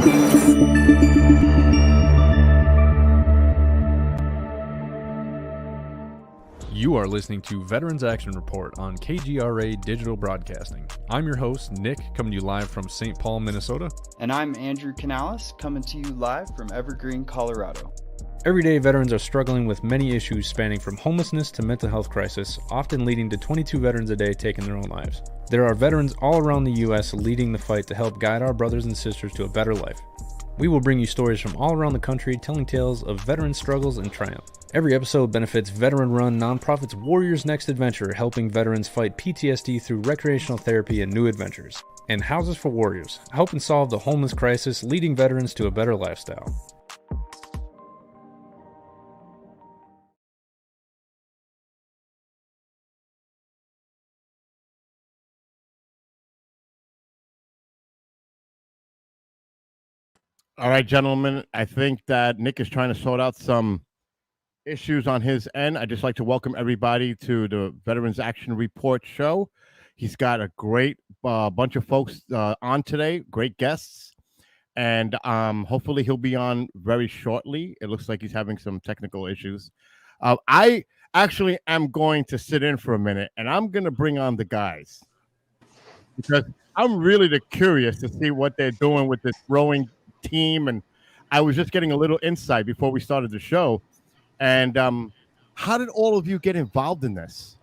You are listening to Veterans Action Report on KGRA Digital Broadcasting. I'm your host, Nick, coming to you live from St. Paul, Minnesota. And I'm Andrew Canales, coming to you live from Evergreen, Colorado. Every day, veterans are struggling with many issues spanning from homelessness to mental health crisis, often leading to 22 veterans a day taking their own lives. There are veterans all around the U.S. leading the fight to help guide our brothers and sisters to a better life. We will bring you stories from all around the country telling tales of veteran struggles and triumph. Every episode benefits veteran-run nonprofits Warriors Next Adventure, helping veterans fight PTSD through recreational therapy and new adventures. And Houses for Warriors, helping solve the homeless crisis, leading veterans to a better lifestyle. All right, gentlemen, I think that Nick is trying to sort out some issues on his end. I'd just like to welcome everybody to the Veterans Action Report show. He's got a great bunch of folks on today, great guests, and hopefully he'll be on very shortly. It looks like he's having some technical issues. I actually am going to sit in for a minute, and I'm going to bring on the guys because I'm really curious to see what they're doing with this rowing team, and I was just getting a little insight before we started the show. And how did all of you get involved in this?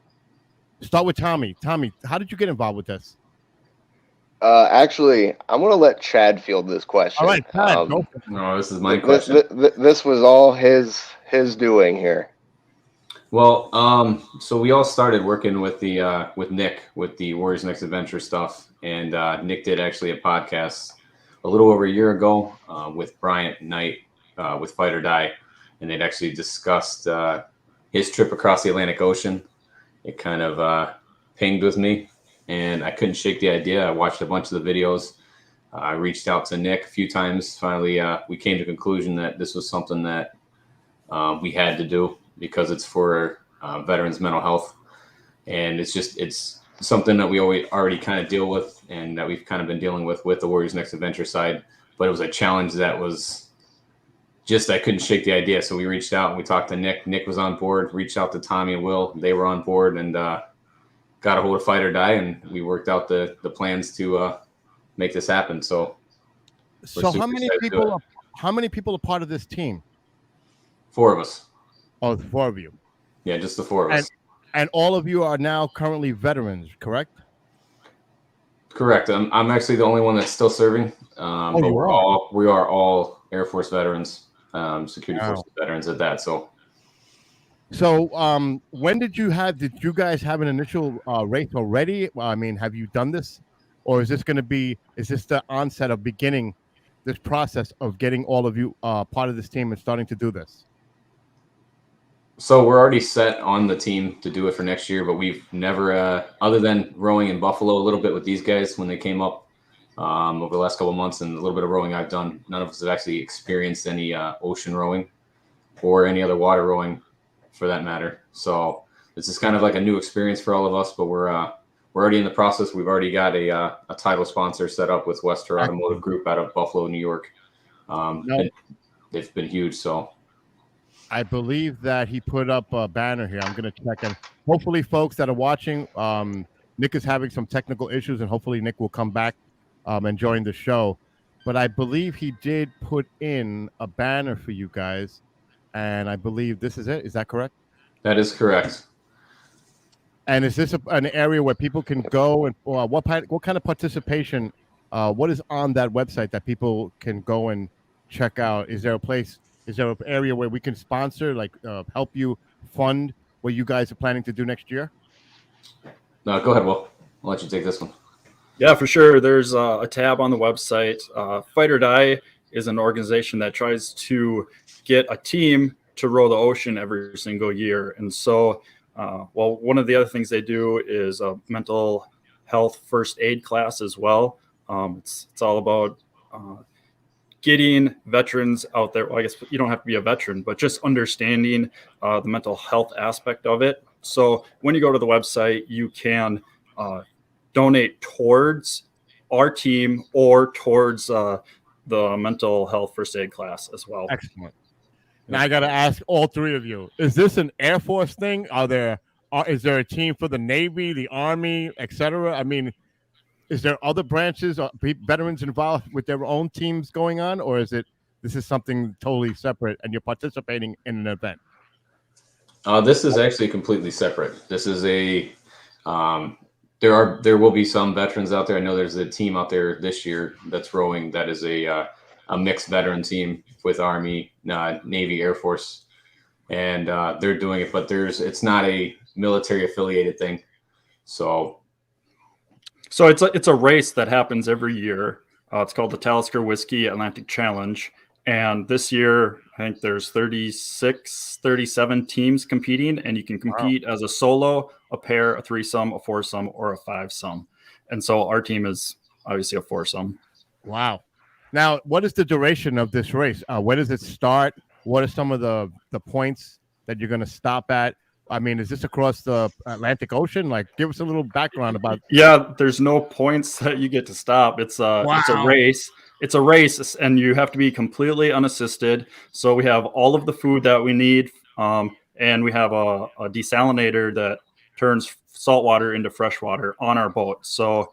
Start with Tommy. Tommy, how did you get involved with this? Actually, I'm going to let Chad field this question. All right, Chad. No, this is my question. This was all his doing here. Well, so we all started working with the with Nick with the Warriors Next Adventure stuff, and Nick did actually a podcast a little over a year ago with Bryant Knight with Fight or Die, and they'd actually discussed his trip across the Atlantic Ocean. It kind of pinged with me, and I couldn't shake the idea. I watched a bunch of the videos. I reached out to Nick a few times. Finally, we came to the conclusion that this was something that we had to do because it's for veterans' mental health, and it's something that we already kind of deal with, and that we've kind of been dealing with the Warriors Next Adventure side. But it was a challenge that was just, I couldn't shake the idea. So we reached out and we talked to Nick. Nick was on board, reached out to Tommy and Will. They were on board, and got a hold of Fight or Die, and we worked out the plans to make this happen. So how many people are part of this team? 4 of us. Oh, the 4 of you. Yeah, just the 4 of us. And all of you are now currently veterans, correct? Correct. I'm actually the only one that's still serving. But we are all Air Force veterans, security forces veterans at that. So when did you guys have an initial race already? I mean, have you done this, or is this the onset of beginning this process of getting all of you part of this team and starting to do this? So we're already set on the team to do it for next year, but we've never, other than rowing in Buffalo a little bit with these guys when they came up over the last couple of months, and a little bit of rowing I've done, none of us have actually experienced any ocean rowing or any other water rowing for that matter. So this is kind of like a new experience for all of us, but we're already in the process. We've already got a title sponsor set up with Wester Automotive Group out of Buffalo, New York. They've been huge, so. I believe that he put up a banner here. I'm going to check, and hopefully folks that are watching, Nick is having some technical issues, and hopefully Nick will come back and join the show. But I believe he did put in a banner for you guys, and I believe this is it. Is that correct? That is correct. And is this an area where people can go, and what kind of participation, what is on that website that people can go and check out? Is there an area where we can sponsor, help you fund what you guys are planning to do next year? No, go ahead, Will. I'll let you take this one. Yeah, for sure. There's a tab on the website. Fight or Die is an organization that tries to get a team to row the ocean every single year. And so, one of the other things they do is a mental health first aid class as well. It's all about getting veterans out there. Well, I guess you don't have to be a veteran, but just understanding the mental health aspect of it. So when you go to the website, you can donate towards our team or towards the mental health first aid class as well. Excellent. Now I got to ask all three of you: is this an Air Force thing? Is there a team for the Navy, the Army, etc.? I mean, is there other branches or veterans involved with their own teams going on, or is this is something totally separate and you're participating in an event? This is actually completely separate. This is there will be some veterans out there. I know there's a team out there this year that's rowing that is a mixed veteran team with Army, Navy, Air Force, and they're doing it. But it's not a military affiliated thing. So it's a race that happens every year. It's called the Talisker Whiskey Atlantic Challenge. And this year, I think there's 37 teams competing, and you can compete as a solo, a pair, a threesome, a foursome, or a fivesome. And so our team is obviously a foursome. Wow. Now, what is the duration of this race? When does it start? What are some of the points that you're going to stop at? I mean, is this across the Atlantic Ocean? Like, give us a little background about. Yeah, there's no points that you get to stop. It's a race. It's a race, and you have to be completely unassisted. So we have all of the food that we need, and we have a desalinator that turns salt water into fresh water on our boat. So,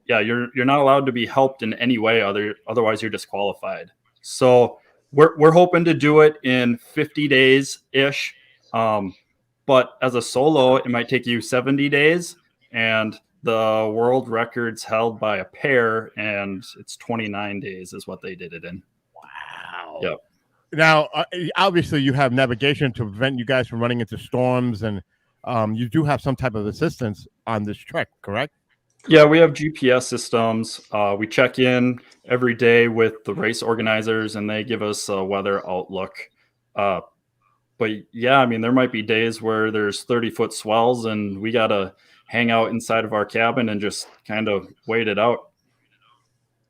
you're not allowed to be helped in any way. Otherwise, you're disqualified. So we're hoping to do it in 50 days ish. But as a solo, it might take you 70 days, and the world record's held by a pair, and it's 29 days is what they did it in. Wow. Yep. Now, obviously, you have navigation to prevent you guys from running into storms, and you do have some type of assistance on this trek, correct? Yeah, we have GPS systems. We check in every day with the race organizers, and they give us a weather outlook. But yeah, I mean, there might be days where there's 30-foot swells, and we got to hang out inside of our cabin and just kind of wait it out.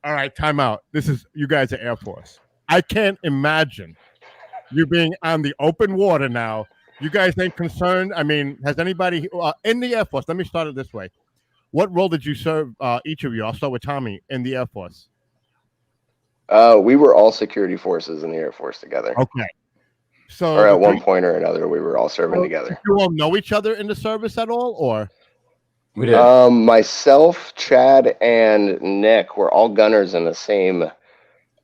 All right, time out. This is you guys are Air Force. I can't imagine you being on the open water now. You guys ain't concerned. I mean, has anybody in the Air Force? Let me start it this way. What role did you serve, each of you? I'll start with Tommy in the Air Force. We were all security forces in the Air Force together. Okay. So, or at one point or another, we were all serving together. Did you all know each other in the service at all, or? we did. Myself, Chad, and Nick were all gunners in the same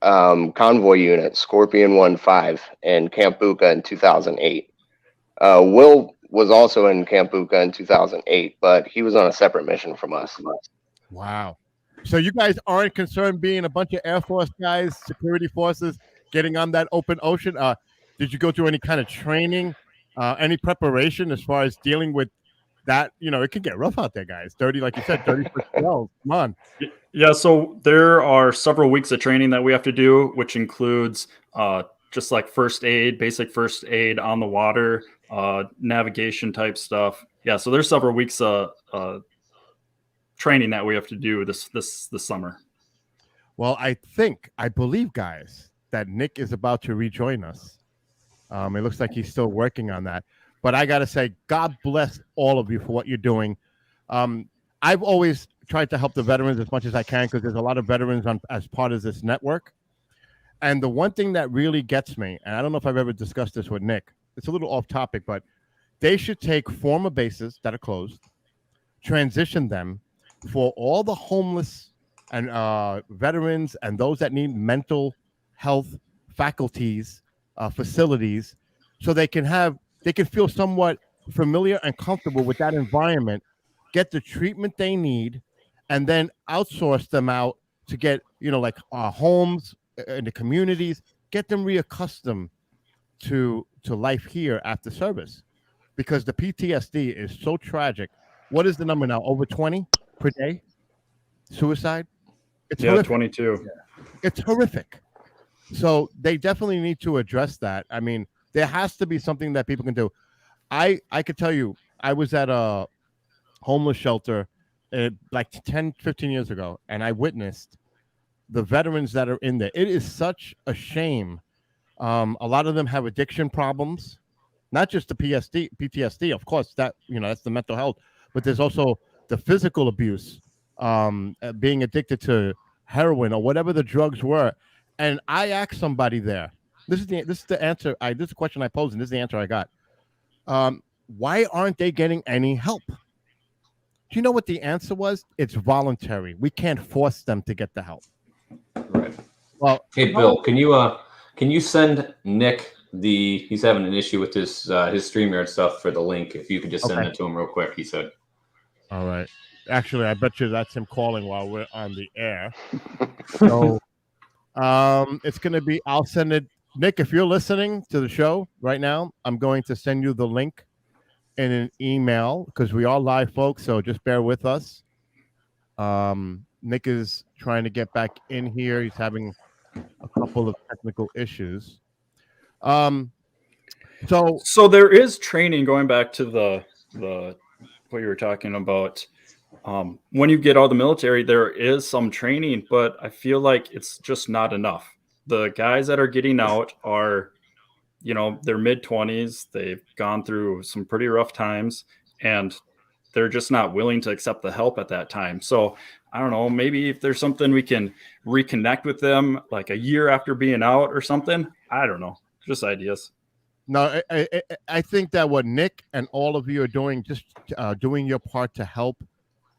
convoy unit, Scorpion 1-5, in Camp Bucca in 2008. Will was also in Camp Bucca in 2008, but he was on a separate mission from us. Wow. So you guys aren't concerned being a bunch of Air Force guys, security forces, getting on that open ocean? Did you go through any kind of training, any preparation as far as dealing with that? You know, it can get rough out there, guys. 30, like you said, 30-foot swells. Come on. Yeah, so there are several weeks of training that we have to do, which includes just like first aid, basic first aid on the water, navigation type stuff. Yeah, so there's several weeks of training that we have to do this summer. Well, I believe, guys, that Nick is about to rejoin us. It looks like he's still working on that. But I got to say, God bless all of you for what you're doing. I've always tried to help the veterans as much as I can because there's a lot of veterans as part of this network. And the one thing that really gets me, and I don't know if I've ever discussed this with Nick, it's a little off topic, but they should take former bases that are closed, transition them for all the homeless and veterans and those that need mental health faculties, facilities, so they can feel somewhat familiar and comfortable with that environment, get the treatment they need, and then outsource them out to get, like homes in the communities, get them reaccustomed to life here after service, because the PTSD is so tragic. What is the number now? Over 20 per day? Suicide? It's horrific. 22. It's horrific. So they definitely need to address that. I mean, there has to be something that people can do. I could tell you, I was at a homeless shelter like 10, 15 years ago, and I witnessed the veterans that are in there. It is such a shame. A lot of them have addiction problems, not just the PTSD, of course, that, that's the mental health, but there's also the physical abuse, being addicted to heroin or whatever the drugs were. And I asked somebody there. This is the answer. This is the question I posed, and this is the answer I got. Why aren't they getting any help? Do you know what the answer was? It's voluntary. We can't force them to get the help. Right. Well, hey Bill, can you send Nick he's having an issue with his StreamYard stuff for the link. If you could just send that to him real quick, he said. All right. Actually, I bet you that's him calling while we're on the air. So it's gonna be, I'll send it. Nick, if you're listening to the show right now, I'm going to send you the link in an email because we are live, folks. So just bear with us. Nick is trying to get back in here. He's having a couple of technical issues. So there is training, going back to the what you were talking about. When you get out of the military, there is some training, but I feel like it's just not enough. The guys that are getting out are, they're mid-20s. They've gone through some pretty rough times, and they're just not willing to accept the help at that time. So I don't know, maybe if there's something we can reconnect with them like a year after being out or something. I don't know, just ideas. No, I think that what Nick and all of you are doing, just doing your part to help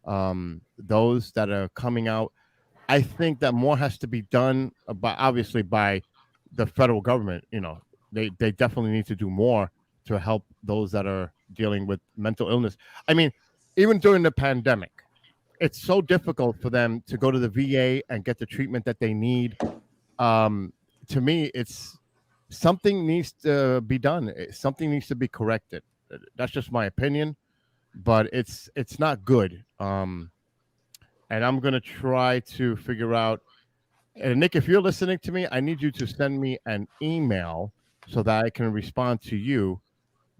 those that are coming out. I think that more has to be done obviously by the federal government. They definitely need to do more to help those that are dealing with mental illness. I mean, even during the pandemic, it's so difficult for them to go to the VA and get the treatment that they need. To me, it's something needs to be done. Something needs to be corrected. That's just my opinion, but it's not good. And I'm going to try to figure out, and Nick, if you're listening to me, I need you to send me an email so that I can respond to you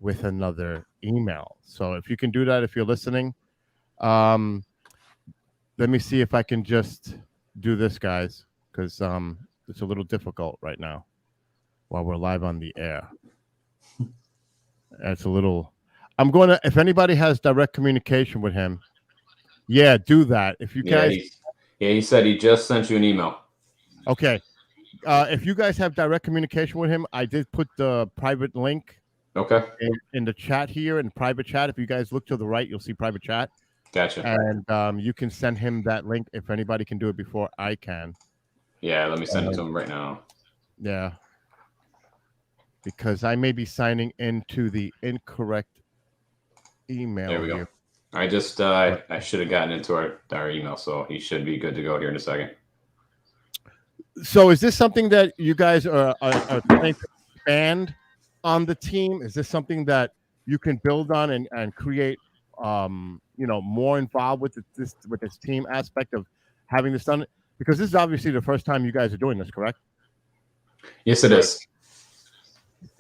with another email. So if you can do that, if you're listening, let me see if I can just do this, guys, because it's a little difficult right now while we're live on the air. It's a little, I'm going to, if anybody has direct communication with him, yeah, do that. If you guys, he said he just sent you an email. Okay. If you guys have direct communication with him, I did put the private link in the chat here, in private chat. If you guys look to the right, you'll see private chat. Gotcha. And you can send him that link if anybody can do it before I can. Yeah, let me send it to him right now. Yeah. Because I may be signing into the incorrect email. There we go. Here. I just I should have gotten into our email, so he should be good to go here in a second. So is this something that you guys are trying to expand on the team? Is this something that you can build on and create more involved with this team aspect of having this done? Because this is obviously the first time you guys are doing this, correct? Yes, it is.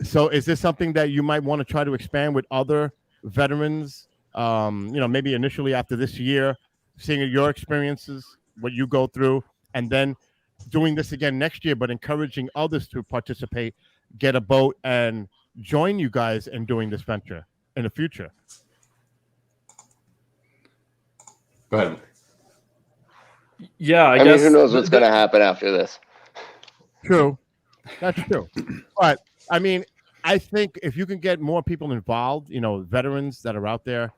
So is this something that you might want to try to expand with other veterans? Maybe initially after this year, seeing your experiences, what you go through, and then doing this again next year, but encouraging others to participate, get a boat, and join you guys in doing this venture in the future. Go ahead. Yeah, I mean, guess who knows what's going to happen after this? True. That's true. But I mean, I think if you can get more people involved, veterans that are out there,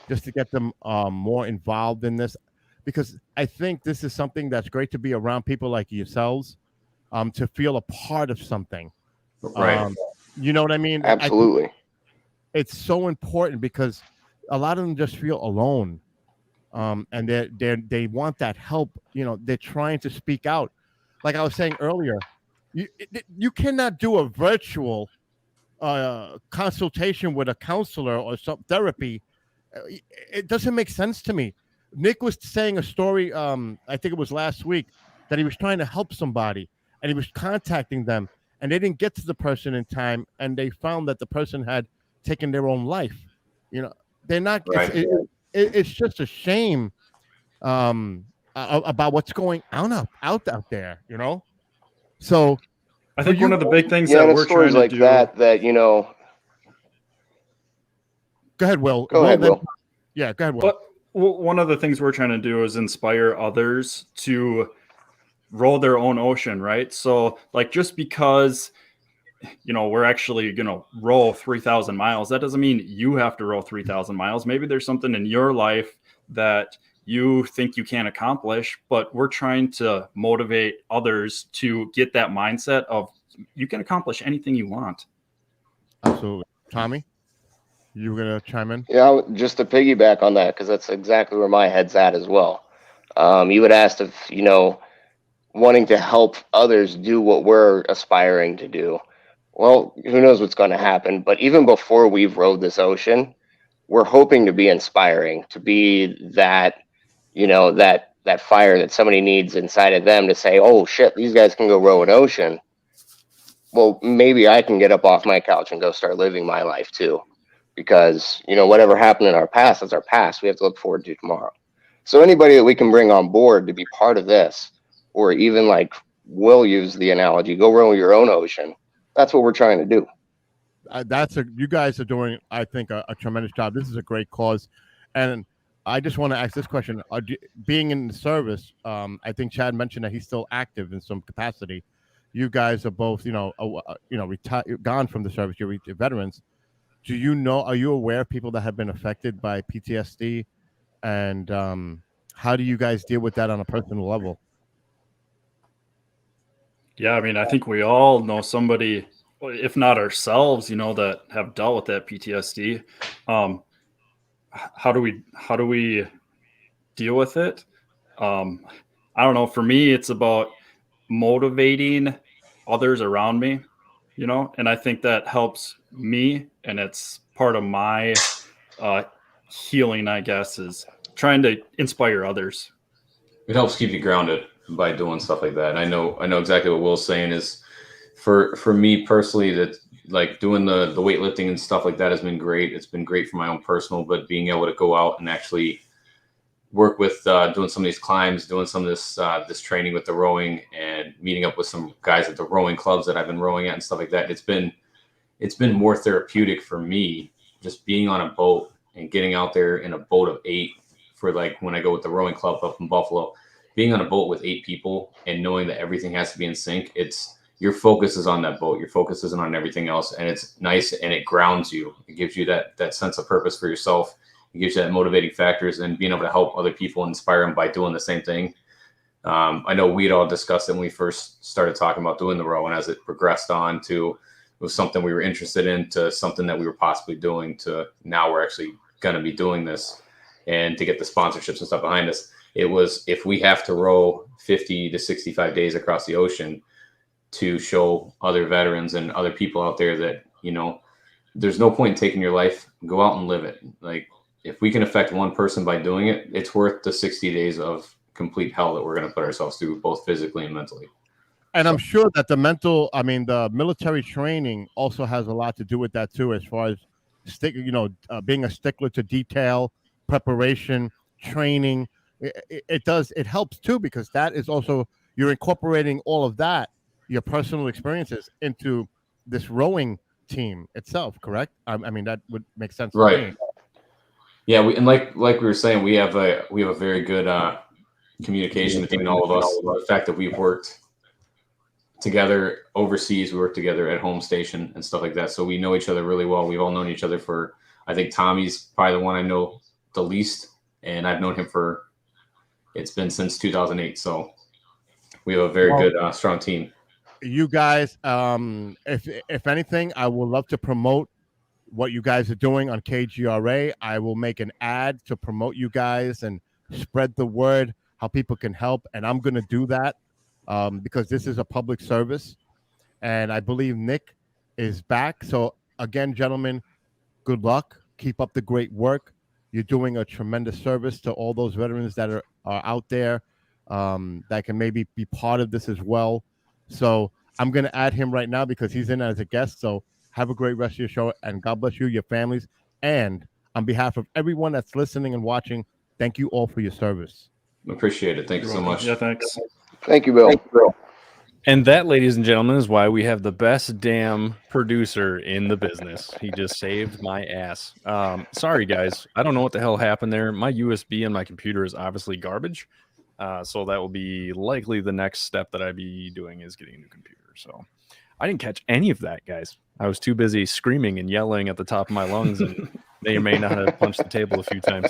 just to get them more involved in this, because I think this is something that's great to be around people like yourselves, to feel a part of something. Right. You know what I mean? Absolutely. It's so important because a lot of them just feel alone, and they want that help. They're trying to speak out. Like I was saying earlier, you cannot do a virtual consultation with a counselor or some therapy. It doesn't make sense to me. Nick was saying a story, I think it was last week, that he was trying to help somebody and he was contacting them and they didn't get to the person in time, and they found that the person had taken their own life. They're not, right. It's just a shame about what's going on out there, So I think one of the big things and that it's we're stories trying like to do. that, Go ahead, Will. Go ahead, Will. Yeah, go ahead, Will. But one of the things we're trying to do is inspire others to row their own ocean, right? So like just because we're actually going to row 3,000 miles, that doesn't mean you have to row 3,000 miles. Maybe there's something in your life that you think you can't accomplish, but we're trying to motivate others to get that mindset of you can accomplish anything you want. Absolutely. Tommy, you were going to chime in? Yeah, just to piggyback on that, because that's exactly where my head's at as well. You had asked if, wanting to help others do what we're aspiring to do. Well, who knows what's going to happen? But even before we've rowed this ocean, we're hoping to be inspiring, to be that, that fire that somebody needs inside of them to say, oh shit, these guys can go row an ocean. Well, maybe I can get up off my couch and go start living my life too. Because, whatever happened in our past is our past. We have to look forward to tomorrow. So anybody that we can bring on board to be part of this, or even like Will use the analogy, go row your own ocean. That's what we're trying to do. You guys are doing, I think, a tremendous job. This is a great cause, and I just want to ask this question: being in the service, I think Chad mentioned that he's still active in some capacity. You guys are both, retired, gone from the service. You're veterans. Are you aware of people that have been affected by PTSD, and how do you guys deal with that on a personal level? Yeah, I mean, I think we all know somebody, if not ourselves, that have dealt with that PTSD. How do we deal with it? I don't know. For me, it's about motivating others around me, and I think that helps me, and it's part of my healing, I guess, is trying to inspire others. It helps keep you grounded by doing stuff like that. And I know exactly what Will's saying is for me personally, that like doing the weightlifting and stuff like that has been great. It's been great for my own personal, but being able to go out and actually work with doing some of these climbs, doing some of this training with the rowing, and meeting up with some guys at the rowing clubs that I've been rowing at and stuff like that. It's been more therapeutic for me just being on a boat and getting out there in a boat of 8 for like when I go with the rowing club up in Buffalo, being on a boat with 8 people and knowing that everything has to be in sync. Your focus is on that boat. Your focus isn't on everything else. And it's nice and it grounds you. It gives you that sense of purpose for yourself. It gives you that motivating factors, and being able to help other people and inspire them by doing the same thing. I know we'd all discussed it when we first started talking about doing the row, and as it progressed on to, it was something we were interested in, to something that we were possibly doing, to now we're actually going to be doing this, and to get the sponsorships and stuff behind us. It was, if we have to row 50 to 65 days across the ocean to show other veterans and other people out there that, there's no point in taking your life, go out and live it. Like, if we can affect one person by doing it, it's worth the 60 days of complete hell that we're going to put ourselves through, both physically and mentally. And I'm sure that the military training also has a lot to do with that too, as far as being a stickler to detail, preparation, training. It helps too, because that is also, you're incorporating all of that, your personal experiences, into this rowing team itself. Correct? I mean, that would make sense, right? To me. Yeah, like we were saying, we have a very good communication between all of us. The fact that we've worked together overseas, we work together at home station and stuff like that, so we know each other really well. We've all known each other for, I think Tommy's probably the one I know the least, and I've known him it's been since 2008. So we have a very good, strong team. You guys, if anything, I would love to promote what you guys are doing on KGRA. I will make an ad to promote you guys and spread the word how people can help, and I'm going to do that because this is a public service, and I believe Nick is back. So again, gentlemen, good luck. Keep up the great work. You're doing a tremendous service to all those veterans that are out there that can maybe be part of this as well. So I'm going to add him right now because he's in as a guest. So have a great rest of your show, and God bless you, your families. And on behalf of everyone that's listening and watching, thank you all for your service. Appreciate it. Thank you so much. Yeah, thanks. Thank you, Bill. And that, ladies and gentlemen, is why we have the best damn producer in the business. He just saved my ass. Sorry, guys. I don't know what the hell happened there. My USB on my computer is obviously garbage. So that will be likely the next step that I'd be doing is getting a new computer. So I didn't catch any of that, guys. I was too busy screaming and yelling at the top of my lungs, and may or may not have punched the table a few times.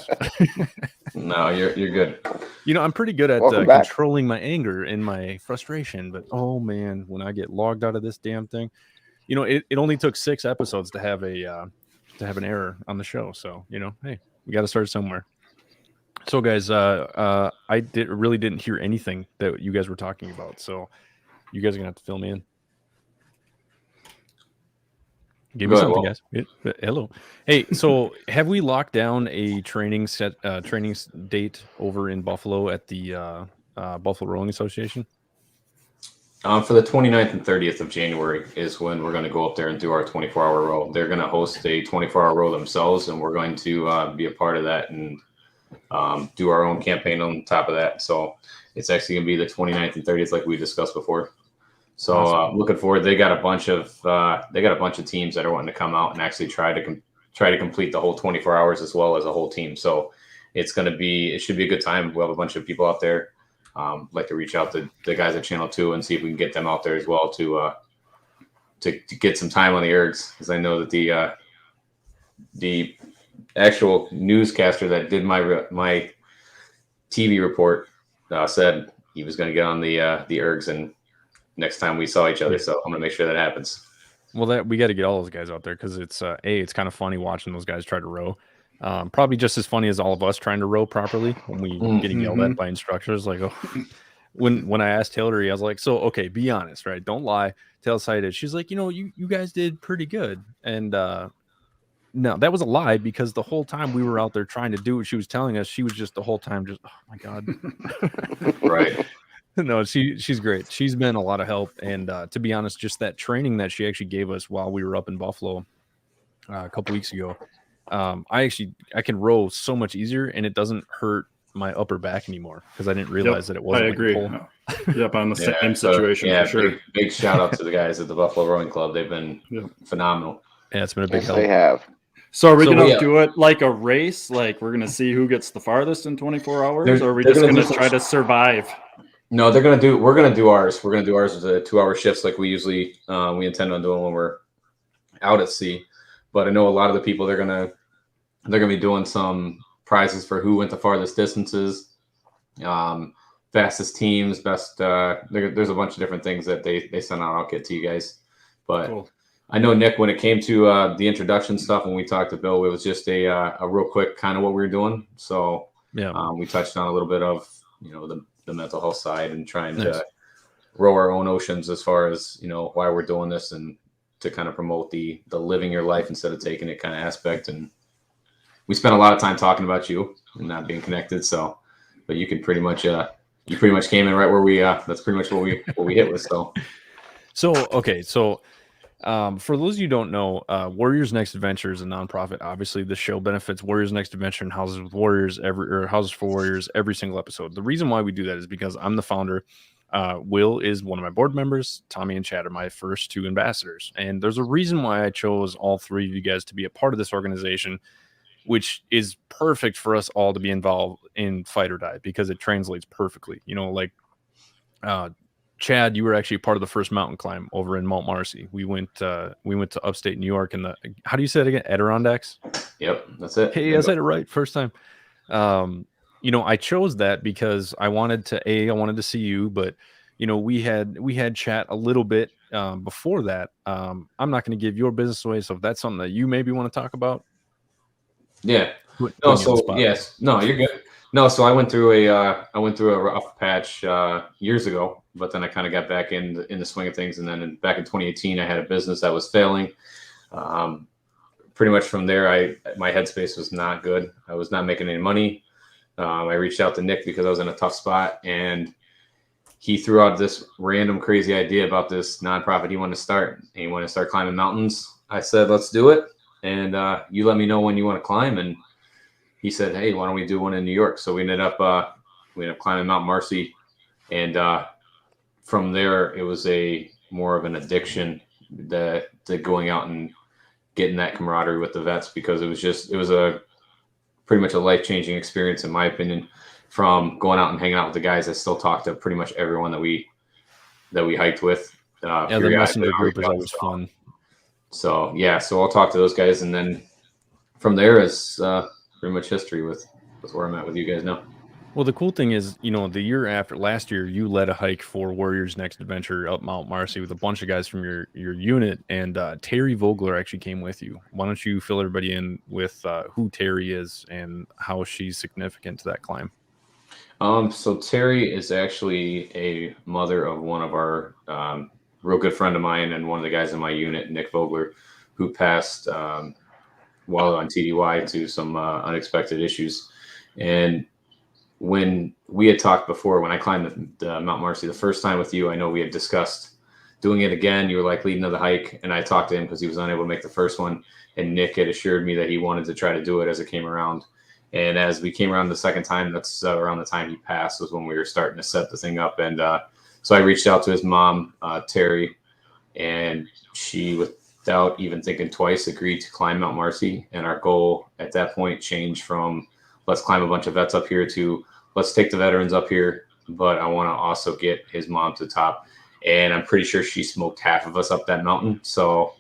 No, you're good. You know, I'm pretty good at Welcome back. controlling my anger and my frustration, but oh man, when I get logged out of this damn thing, you know, it only took 6 episodes to have an error on the show. So, you know, hey, we got to start somewhere. So, guys, I really didn't hear anything that you guys were talking about. So, you guys are gonna have to fill me in. Give me Go ahead, something, Will. guys. Hello. Hey, so have we locked down a training date over in Buffalo at the Buffalo Rowing Association? For the 29th and 30th of January is when we're going to go up there and do our 24-hour row. They're going to host a 24-hour row themselves, and we're going to be a part of that and do our own campaign on top of that. So it's actually going to be the 29th and 30th, like we discussed before. So Awesome. looking forward. They got a bunch of teams that are wanting to come out and actually try to complete the whole 24 hours as well as a whole team. So it should be a good time. We'll have a bunch of people out there. Like to reach out to the guys at Channel 2 and see if we can get them out there as well to get some time on the ergs, because I know that the actual newscaster that did my TV report said he was going to get on the ergs and next time we saw each other. So I'm going to make sure that happens. Well, we got to get all those guys out there because it's it's kind of funny watching those guys try to row. Probably just as funny as all of us trying to row properly when we getting yelled at by instructors. Like, oh, when I asked Hillary, I was like, so okay, be honest, right? Don't lie. Tell us how you did. She's like, you guys did pretty good. And no, that was a lie because the whole time we were out there trying to do what she was telling us, she was just the whole time just, oh my God. Right. No, she's great. She's been a lot of help. And to be honest, just that training that she actually gave us while we were up in Buffalo a couple weeks ago, I can row so much easier and it doesn't hurt my upper back anymore because I didn't realize that it wasn't. I agree. Yep, I'm the same situation for sure. Big shout out to the guys at the Buffalo Rowing Club. They've been phenomenal. Yeah, it's been a big help. They have. So are we going to do it like a race? Like we're going to see who gets the farthest in 24 hours? Or are we just going to try to survive? No, we're going to do ours. We're going to do ours as a 2-hour shifts like we usually we intend on doing when we're out at sea. But I know a lot of the people they're going to be doing some prizes for who went the farthest distances, fastest teams, best. There's a bunch of different things that they send out. I'll get to you guys, but cool. I know Nick, when it came to the introduction stuff, when we talked to Bill, it was just a real quick kind of what we were doing. So we touched on a little bit of the mental health side and trying to row our own oceans as far as why we're doing this and to kind of promote the living your life instead of taking it kind of aspect. And we spent a lot of time talking about you and not being connected. So, but you could pretty much came in right where we that's pretty much what we hit with. So okay. So for those of you who don't know, Warriors Next Adventure is a nonprofit. Obviously, the show benefits Warriors Next Adventure and Houses with Warriors Houses for Warriors every single episode. The reason why we do that is because I'm the founder. Will is one of my board members. Tommy and Chad are my first 2 ambassadors. And there's a reason why I chose all 3 of you guys to be a part of this organization, which is perfect for us all to be involved in Fight or Die because it translates perfectly. Chad, you were actually part of the first mountain climb over in Mount Marcy. We went to upstate New York in how do you say it again? Adirondacks? Yep, that's it. Hey, I said it right first time. I chose that because I wanted to see you, but we had chat a little bit before that. I'm not going to give your business away, so if that's something that you maybe want to talk about. Yeah. Yes. No, you're good. No, so I went through a rough patch years ago, but then I kind of got back in the swing of things, and then back in 2018, I had a business that was failing. Pretty much from there, my headspace was not good. I was not making any money. I reached out to Nick because I was in a tough spot, and he threw out this random crazy idea about this nonprofit he wanted to start. And he wanted to start climbing mountains. I said, let's do it, and you let me know when you want to climb. And he said, hey, why don't we do one in New York? So we ended up climbing Mount Marcy, and from there it was more of an addiction to going out and getting that camaraderie with the vets, because it was a pretty much a life-changing experience in my opinion. from going out and hanging out with the guys, I still talk to pretty much everyone that we hiked with. Yeah, the periodically. messenger I'll group reach is out, always so. fun. So yeah, so I'll talk to those guys, and then from there is pretty much history with where I'm at with you guys now. Well, the cool thing is, you know, the year after last year, you led a hike for Warriors Next Adventure up Mount Marcy with a bunch of guys from your unit, and Terry Vogler actually came with you. Why don't you fill everybody in with who Terry is and how she's significant to that climb? So Terry is actually a mother of one of our real good friend of mine and one of the guys in my unit, Nick Vogler, who passed while on TDY to some unexpected issues. And when we had talked before, when I climbed the Mount Marcy the first time with you, I know we had discussed doing it again. You were like leading to the hike, and I talked to him because he was unable to make the first one. And Nick had assured me that he wanted to try to do it as it came around. And as we came around the second time, that's around the time he passed was when we were starting to set the thing up. And so I reached out to his mom, Terry, and she, without even thinking twice, agreed to climb Mount Marcy. And our goal at that point changed from let's climb a bunch of vets up here to let's take the veterans up here, but I want to also get his mom to the top. And I'm pretty sure she smoked half of us up that mountain. So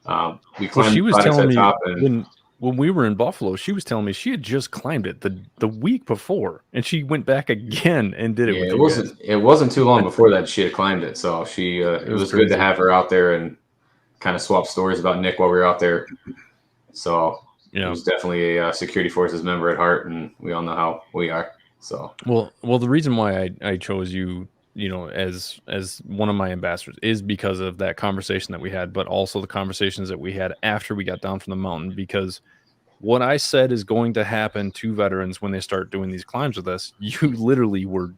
we climbed. Well, she was telling me top and, when we were in Buffalo, she was telling me she had just climbed it the week before, and she went back again and did it. Yeah, with it wasn't too long before that she had climbed it. So she it was good to have her out there and kind of swap stories about Nick while we were out there. So yeah, it was definitely a security forces member at heart, and we all know how we are. So well, the reason why I chose you, you know, as one of my ambassadors is because of that conversation that we had, but also the conversations that we had after we got down from the mountain. Because what I said is going to happen to veterans when they start doing these climbs with us, you literally were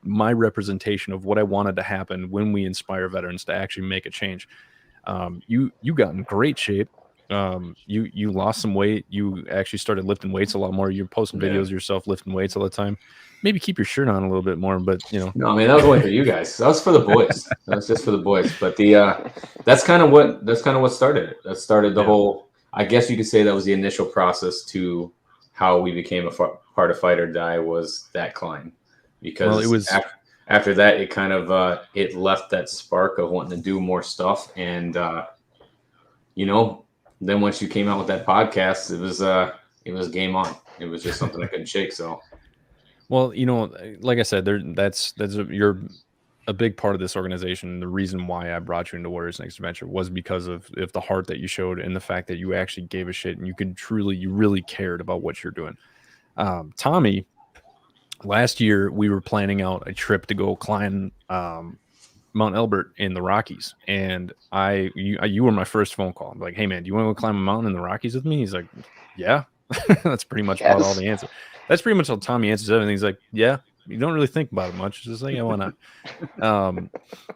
my representation of what I wanted to happen when we inspire veterans to actually make a change. You got in great shape. You lost some weight. You actually started lifting weights a lot more. You're posting videos of yourself lifting weights all the time. Maybe keep your shirt on a little bit more, but you know. No, I mean that was only for you guys. That was for the boys. That was just for the boys. But that's kind of what started it. That started the whole. I guess you could say that was the initial process to how we became a part of Fight or Die was that climb, because it was after that it kind of it left that spark of wanting to do more stuff, and you know. Then once you came out with that podcast, it was game on. It was just something I couldn't shake. So, well, you know, like I said, you're a big part of this organization. The reason why I brought you into Warriors Next Adventure was because of the heart that you showed and the fact that you actually gave a shit and you really cared about what you're doing. Tommy, last year we were planning out a trip to go climb Mount Elbert in the Rockies, and you were my first phone call. I'm like, hey man, do you want to go climb a mountain in the Rockies with me? He's like, yeah. That's pretty much about all the answer. That's pretty much how Tommy answers everything. He's like, yeah. You don't really think about it much. Just like, yeah, why not?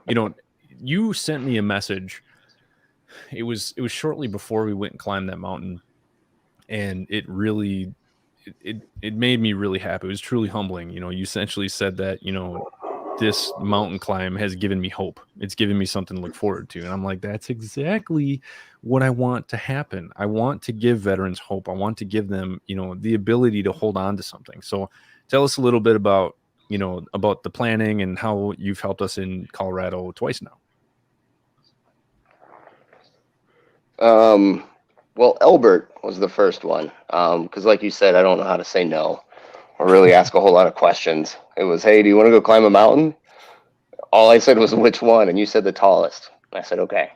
You know, you sent me a message. It was shortly before we went and climbed that mountain, and it really it made me really happy. It was truly humbling. You know, you essentially said that, you know, this mountain climb has given me hope. It's given me something to look forward to. And I'm like, that's exactly what I want to happen. I want to give veterans hope. I want to give them, you know, the ability to hold on to something. So tell us a little bit about, you know, about the planning and how you've helped us in Colorado twice now. Well, Elbert was the first one. Because like you said, I don't know how to say no or really ask a whole lot of questions. It was, hey, do you want to go climb a mountain? All I said was which one, and you said the tallest. I said, okay.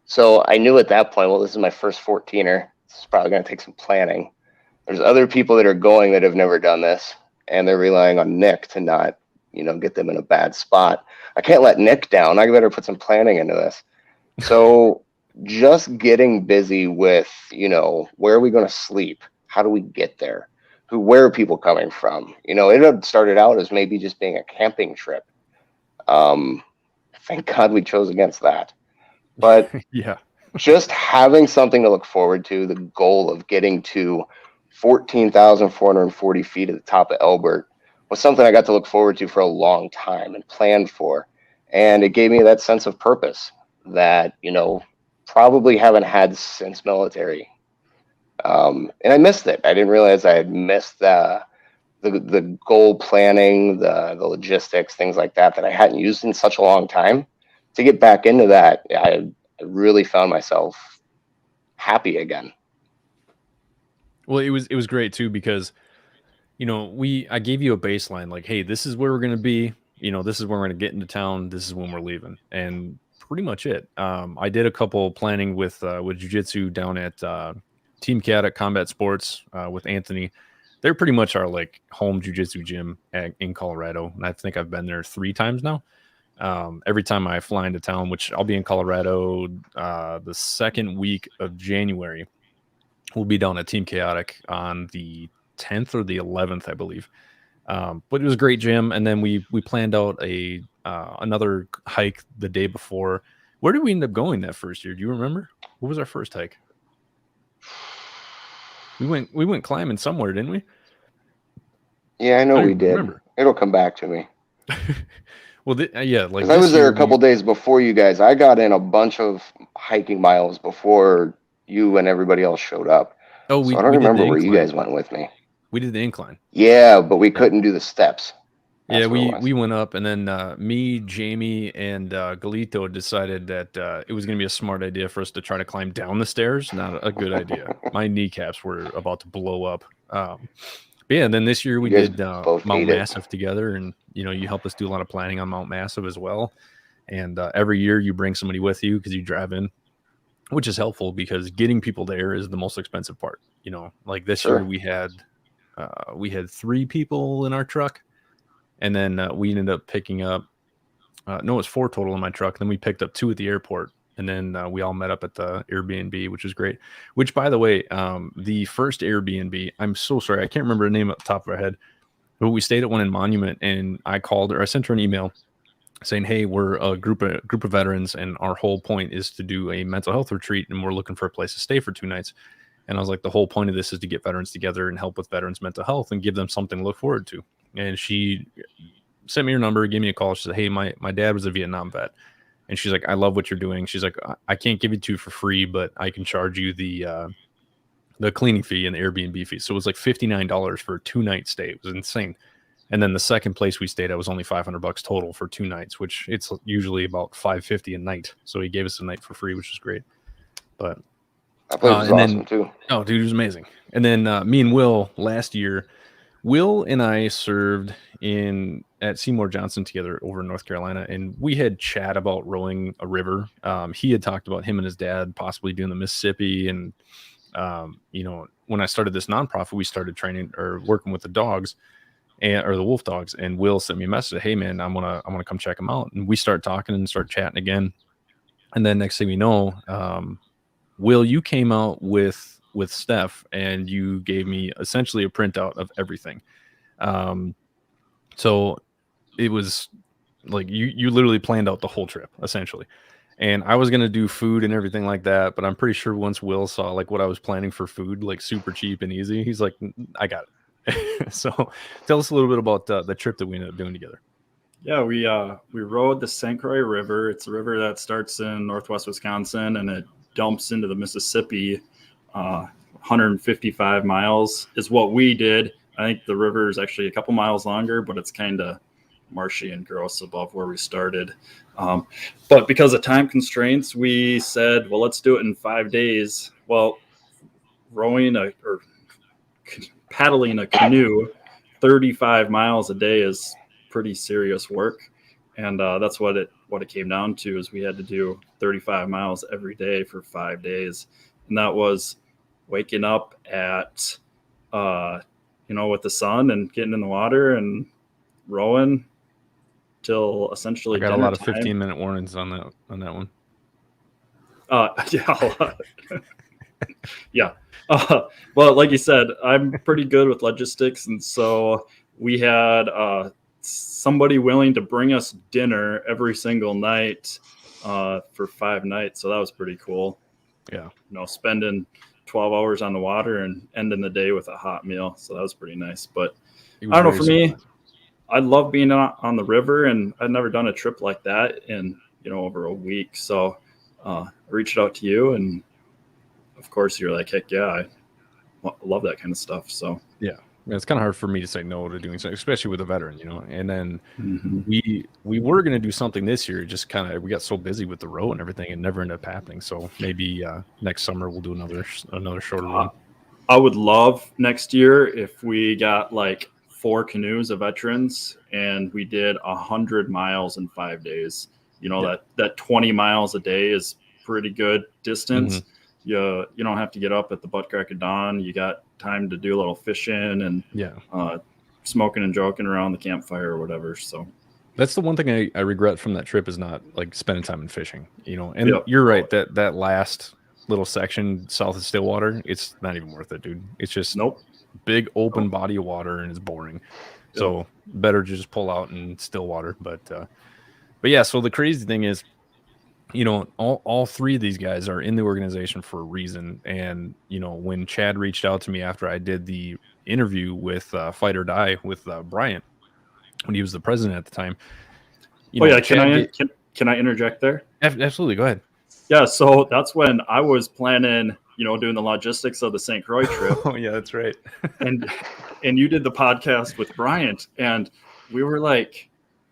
So I knew at that point, well, this is my first 14er. This is probably going to take some planning. There's other people that are going that have never done this, and they're relying on Nick to not, you know, get them in a bad spot. I can't let Nick down. I better put some planning into this. So just getting busy with, you know, where are we going to sleep? How do we get there? Where are people coming from? You know, it had started out as maybe just being a camping trip. Thank God we chose against that. But yeah, just having something to look forward to, the goal of getting to 14,440 feet at the top of Elbert was something I got to look forward to for a long time and planned for. And it gave me that sense of purpose that, you know, probably haven't had since military. And I missed it. I didn't realize I had missed the goal planning, the logistics, things like that I hadn't used in such a long time. To get back into that, I really found myself happy again. Well, it was great too because I gave you a baseline like, hey, this is where we're gonna be. This is where we're gonna get into town. This is when we're leaving, and pretty much it. I did a couple planning with jiu-jitsu down at Team Cat Combat Sports with Anthony. They're pretty much our like home jiu-jitsu gym in Colorado, and I think I've been there 3 times now. Every time I fly into town, which I'll be in Colorado the second week of January. We'll be down at Team Chaotic on the 10th or the 11th, I believe. But it was a great gym, and then we planned out a another hike the day before. Where did we end up going that first year? Do you remember? What was our first hike? We went climbing somewhere, didn't we? Yeah, I know we did. Remember. It'll come back to me. Well, yeah, like I was there a couple days before you guys. I got in a bunch of hiking miles before you and everybody else showed up. Oh, so I don't remember where you guys went with me. We did the incline. Yeah, but we couldn't do the steps. That's we went up, and then me, Jamie, and Galito decided that it was going to be a smart idea for us to try to climb down the stairs. Not a good idea. My kneecaps were about to blow up. But yeah, and then this year we did Mount Massive together, and you helped us do a lot of planning on Mount Massive as well. And every year you bring somebody with you because you drive in, which is helpful because getting people there is the most expensive part. Like this year we had 3 people in our truck. And then we ended up picking up, no, it was 4 total in my truck. Then we picked up 2 at the airport. And then we all met up at the Airbnb, which was great. Which, by the way, the first Airbnb, I'm so sorry. I can't remember the name at the top of our head. But we stayed at one in Monument. And I called her. I sent her an email saying, hey, we're a group of veterans. And our whole point is to do a mental health retreat. And we're looking for a place to stay for 2 nights. And I was like, the whole point of this is to get veterans together and help with veterans' mental health and give them something to look forward to. And she sent me her number, gave me a call. She said, hey, my dad was a Vietnam vet. And she's like, I love what you're doing. She's like, I can't give it to you for free, but I can charge you the cleaning fee and the Airbnb fee. So it was like $59 for a 2-night stay. It was insane. And then the second place we stayed at was only $500 total for 2 nights, which it's usually about $550 a night. So he gave us a night for free, which is great. But that place was awesome too. Oh, dude, it was amazing. And then me and Will last year, Will and I served at Seymour Johnson together over in North Carolina, and we had chat about rowing a river. He had talked about him and his dad possibly doing the Mississippi, and when I started this nonprofit, we started training or working with the dogs, or the wolf dogs. And Will sent me a message, hey man, I'm gonna come check them out. And we start talking and start chatting again. And then next thing we know, Will, you came out with Steph, and you gave me essentially a printout of everything. So it was like you literally planned out the whole trip essentially. And I was going to do food and everything like that, but I'm pretty sure once Will saw like what I was planning for food, like super cheap and easy, he's like, I got it. So tell us a little bit about the trip that we ended up doing together. Yeah, we rode the St. Croix River. It's a river that starts in northwest Wisconsin and it dumps into the Mississippi. 155 miles is what we did. I think the river is actually a couple miles longer, but it's kind of marshy and gross above where we started. But because of time constraints, we said, well, let's do it in 5 days. Well, paddling a canoe 35 miles a day is pretty serious work. And that's what it came down to, is we had to do 35 miles every day for 5 days. And that was waking up at, with the sun and getting in the water and rowing till essentially I got a lot of 15-minute warnings on that one. Yeah. Well, like you said, I'm pretty good with logistics. And so we had somebody willing to bring us dinner every single night for 5 nights. So that was pretty cool. Yeah. Spending 12 hours on the water and ending the day with a hot meal. So that was pretty nice. But I don't know, for me, I love being on the river, and I've never done a trip like that in, over a week. So I reached out to you, and of course you're like, heck yeah, I love that kind of stuff. So yeah, It's kind of hard for me to say no to doing something, especially with a veteran, And then Mhm. we were going to do something this year, just kind of we got so busy with the row and everything, and never ended up happening. So maybe next summer we'll do another shorter one. I would love next year if we got like 4 canoes of veterans and we did 100 miles in 5 days. That 20 miles a day is pretty good distance. You don't have to get up at the butt crack of dawn. You got time to do a little fishing and smoking and joking around the campfire or whatever. So that's the one thing I regret from that trip is not like spending time in fishing, And you're right, that last little section south of Stillwater, it's not even worth it, dude. It's just big open body of water and it's boring. So better to just pull out in Stillwater. But yeah, so the crazy thing is, all 3 of these guys are in the organization for a reason. And, when Chad reached out to me after I did the interview with Fight or Die with Bryant, when he was the president at the time. Can I interject there? Absolutely. Go ahead. Yeah. So that's when I was planning, doing the logistics of the St. Croix trip. Oh yeah, that's right. and you did the podcast with Bryant and we were like,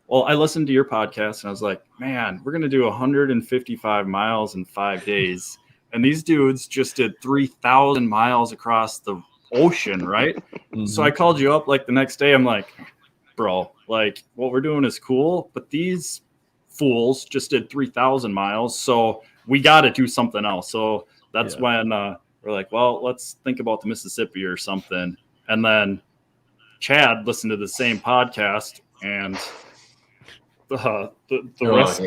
well, I listened to your podcast and I was like, man, we're going to do 155 miles in 5 days. And these dudes just did 3,000 miles across the ocean, right? So I called you up like the next day. I'm like, bro, like what we're doing is cool, but these fools just did 3,000 miles. So we got to do something else. So that's when we're like, well, let's think about the Mississippi or something. And then Chad listened to the same podcast and the rest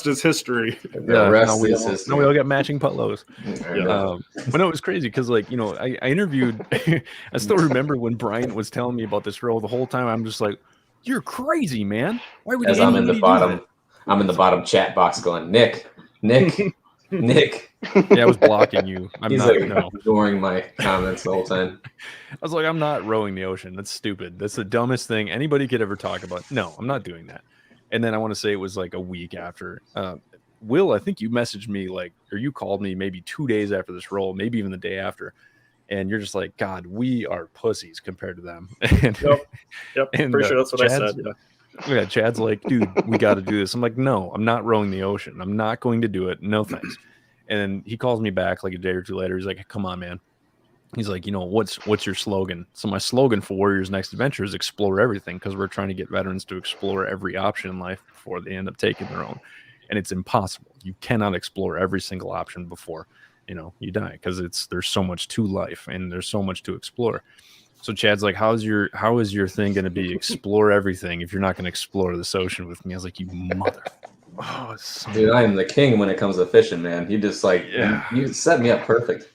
is history. The rest is history. Now we all got matching putlows. But no, it was crazy because, like, I interviewed. I still remember when Brian was telling me about this role. The whole time I'm just like, "You're crazy, man! Why would I'm in the bottom? I'm in the bottom chat box going, Nick. Yeah, I was blocking you. He's ignoring my comments the whole time. I was like, I'm not rowing the ocean. That's stupid. That's the dumbest thing anybody could ever talk about. No, I'm not doing that. And then I want to say it was like a week after. Will, I think you messaged me or you called me maybe 2 days after this role, maybe even the day after. And you're just like, God, we are pussies compared to them. Yep. And, pretty sure that's what I said. Yeah, Chad's like, dude, we got to do this. I'm like, no, I'm not rowing the ocean. I'm not going to do it. No thanks. And then he calls me back like a day or two later. He's like, come on, man. He's like, what's your slogan? So my slogan for Warriors Next Adventure is explore everything, because we're trying to get veterans to explore every option in life before they end up taking their own. And it's impossible. You cannot explore every single option before, you die, because there's so much to life and there's so much to explore. So Chad's like, how is your thing going to be explore everything if you're not going to explore this ocean with me? I was like, you mother. Oh, dude, I am the king when it comes to fishing, man. You just you set me up perfect.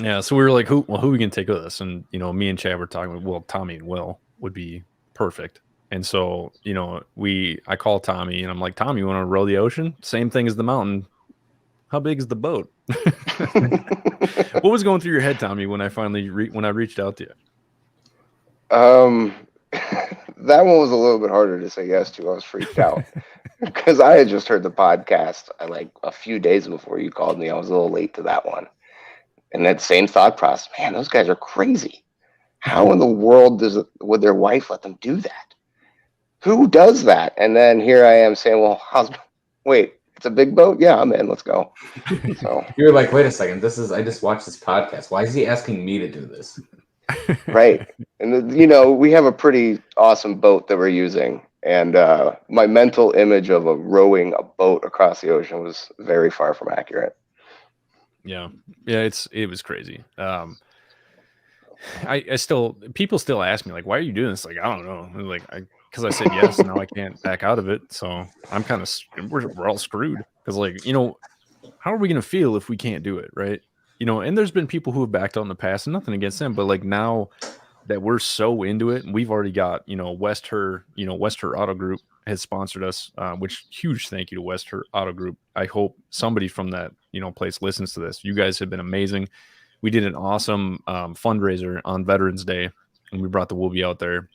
Yeah, so we were like, who are we gonna take with us? And me and Chad were talking. Well, Tommy and Will would be perfect. And so I call Tommy and I'm like, Tommy, you want to row the ocean? Same thing as the mountain. How big is the boat? What was going through your head, Tommy, when I finally when I reached out to you? That one was a little bit harder to say yes to. I was freaked out because I had just heard the podcast like a few days before you called me. I was a little late to that one. And that same thought process, man, those guys are crazy. How in the world would their wife let them do that? Who does that? And then here I am saying, well, wait, it's a big boat? Yeah, I'm in. Let's go. So you're like, wait a second. I just watched this podcast. Why is he asking me to do this? Right. And, we have a pretty awesome boat that we're using. And my mental image of rowing a boat across the ocean was very far from accurate. Yeah, it was crazy. People still ask me like, why are you doing this? Like, I don't know. Because I said yes, and now I can't back out of it. So I'm kind of we're all screwed. Because how are we gonna feel if we can't do it, right? And there's been people who have backed out in the past, and nothing against them, but now that we're so into it, and we've already got West Her Auto Group has sponsored us, which huge thank you to West Her Auto Group. I hope somebody from that place listens to this. You guys have been amazing. We did an awesome fundraiser on Veterans Day, and we brought the Woobie out there.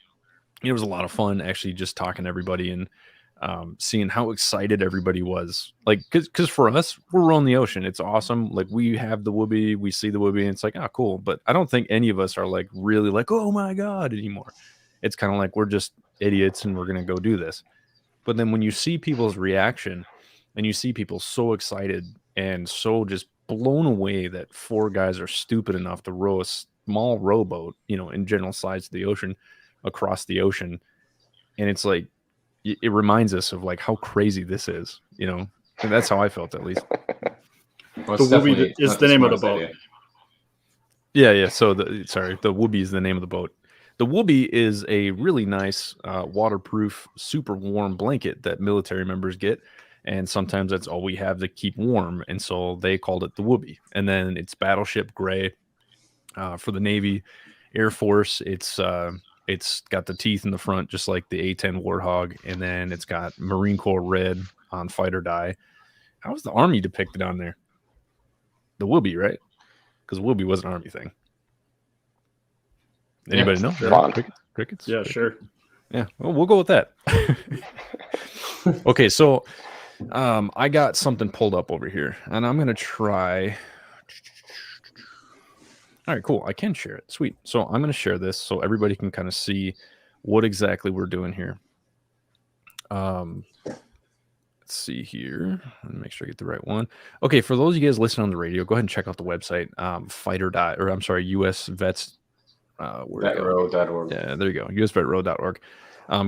It was a lot of fun actually just talking to everybody, and seeing how excited everybody was. Like, because for us, we're rowing the ocean. It's awesome. Like, we have the Woobie, we see the Woobie, and it's like, oh, cool. But I don't think any of us are like really like, oh my God, anymore. It's kind of like we're just idiots and we're going to go do this. But then when you see people's reaction and you see people so excited and so just blown away that 4 guys are stupid enough to row a small rowboat, in general size of the ocean, across the ocean. And it's like, it reminds us of like how crazy this is, and that's how I felt, at least. Well, The Woobie is the name of the boat. Idea. Yeah. So the Woobie is the name of the boat. The Woobie is a really nice, waterproof, super warm blanket that military members get. And sometimes that's all we have to keep warm. And so they called it the Woobie. And then it's battleship gray for the Navy. Air Force, it's got the teeth in the front, just like the A-10 Warthog. And then it's got Marine Corps red on fight or die. How was the Army depicted on there? The Woobie, right? Because Woobie was an Army thing. Anybody know? Crickets? Yeah, sure. Yeah, well, we'll go with that. Okay, so I got something pulled up over here, and I'm going to try. All right, cool. I can share it. Sweet. So I'm going to share this so everybody can kind of see what exactly we're doing here. Let's see here. Let me make sure I get the right one. Okay, for those of you guys listening on the radio, go ahead and check out the website, Fight or Die, or I'm sorry, US Vets. Vetrow.org. Yeah, there you go. usvetrow.org.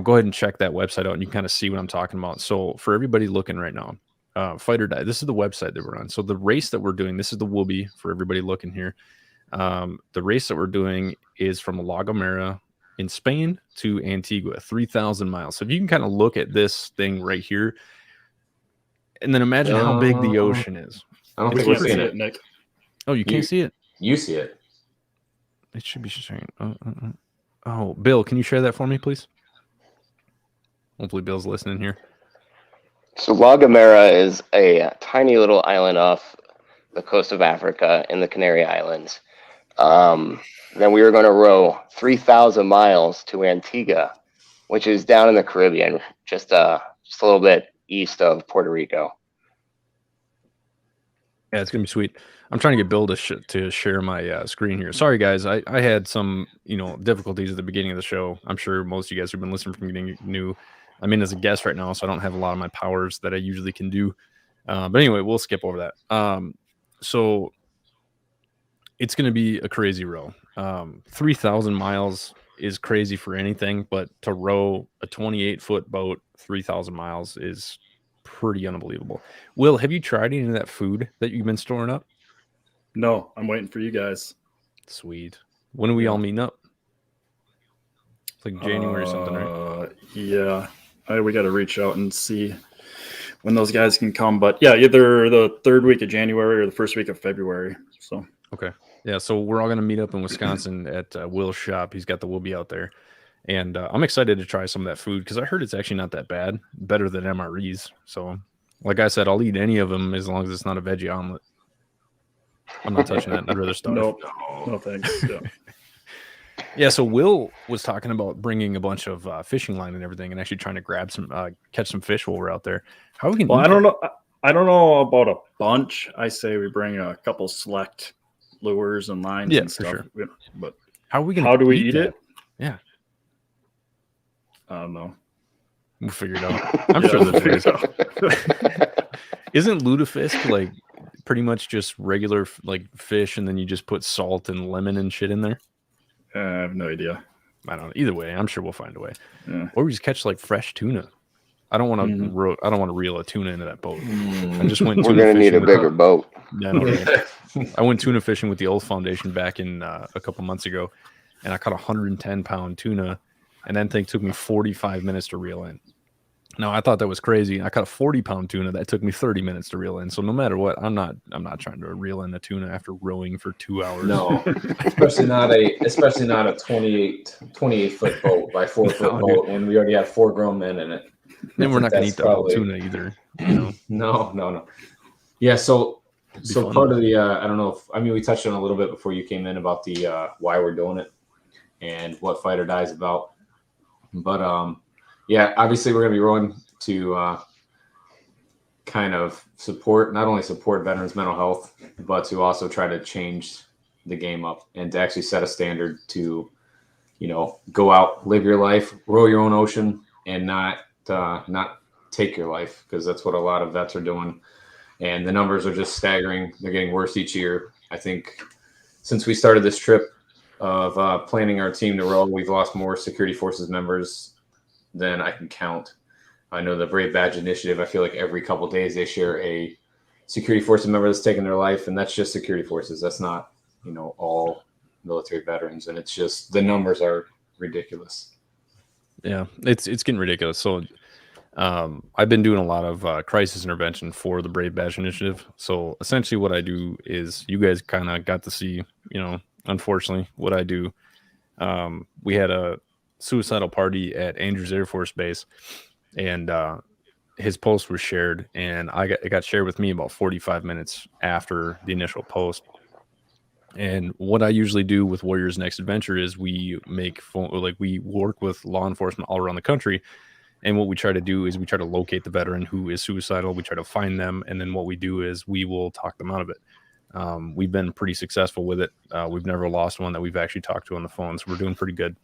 Go ahead and check that website out, and you can kind of see what I'm talking about. So for everybody looking right now, Fight or Die, this is the website that we're on. So the race that we're doing, this is the Woobie for everybody looking here. The race that we're doing is from La Gomera in Spain to Antigua, 3,000 miles. So if you can kind of look at this thing right here, and then imagine how big the ocean is. I don't think we're seeing it, Nick. Oh, you can't see it? You see it. It should be sharing. Oh, Bill, can you share that for me, please? Hopefully Bill's listening here. So La Gomera is a tiny little island off the coast of Africa in the Canary Islands. Then we were going to row 3,000 miles to Antigua, which is down in the Caribbean, just a little bit east of Puerto Rico. Yeah, it's gonna be sweet. I'm trying to get Bill to share my screen here. Sorry, guys, I had some difficulties at the beginning of the show. I'm sure most of you guys who've been listening from the beginning knew. I'm in as a guest right now, so I don't have a lot of my powers that I usually can do. But anyway, we'll skip over that. So it's going to be a crazy row. 3,000 miles is crazy for anything, but to row a 28-foot boat 3,000 miles is pretty unbelievable. Will, have you tried any of that food that you've been storing up? No, I'm waiting for you guys. Sweet. When are we all meeting up? It's like January or something, right? Yeah. We got to reach out and see when those guys can come. But yeah, either the third week of January or the first week of February. So okay. Yeah, so we're all going to meet up in Wisconsin at Will's shop. He's got the Woobie out there. And I'm excited to try some of that food because I heard it's actually not that bad. Better than MREs. So, like I said, I'll eat any of them as long as it's not a veggie omelet. I'm not touching that. I'd rather starve. Nope. No thanks. Yeah. Yeah, so Will was talking about bringing a bunch of fishing line and everything and actually trying to grab some, catch some fish while we're out there. How we can I don't know about a bunch. I say we bring a couple select lures and lines and stuff. For sure. But how do we eat it? Yeah. I don't know. We'll figure it out. I'm sure they'll figure it out. Isn't lutefisk like pretty much just regular like fish and then you just put salt and lemon and shit in there? I have no idea. I don't know. Either way, I'm sure we'll find a way. Yeah. Or we just catch like fresh tuna. I don't want to. I don't want to reel a tuna into that boat. I just went. We're gonna need a bigger boat. Yeah, no, right. I went tuna fishing with the Old Foundation back in a couple months ago, and I caught 110-pound tuna, and that thing took me 45 minutes to reel in. No, I thought that was crazy. I caught a 40-pound tuna that took me 30 minminutes to reel in. So no matter what, I'm not trying to reel in a tuna after rowing for 2 hours. No, especially not a 28-foot boat by 4-foot boat when we already have 4 grown men in it. Then we're not going to eat the whole tuna either. No. Yeah. So part of the I don't know if we touched on it a little bit before you came in about the why we're doing it and what Fight or Die is about, but yeah, obviously we're going to be rowing to kind of not only support veterans' mental health, but to also try to change the game up and to actually set a standard to, go out, live your life, row your own ocean, and not take your life, because that's what a lot of vets are doing. And the numbers are just staggering. They're getting worse each year. I think since we started this trip of planning our team to row, we've lost more security forces members than I can count. I know the Brave Badge Initiative, I feel like every couple of days they share a security forces member that's taken their life, and that's just security forces. That's not, all military veterans, and it's just the numbers are ridiculous. Yeah, it's getting ridiculous. So I've been doing a lot of crisis intervention for the Brave Badge Initiative. So essentially what I do is, you guys kind of got to see, unfortunately, what I do. We had a suicidal party at Andrews Air Force Base, and his post was shared, and it got shared with me about 45 minutes after the initial post. And what I usually do with Warriors Next Adventure is we work with law enforcement all around the country. And what we try to do is we try to locate the veteran who is suicidal. We try to find them. And then what we do is we will talk them out of it. We've been pretty successful with it. We've never lost one that we've actually talked to on the phone. So we're doing pretty good.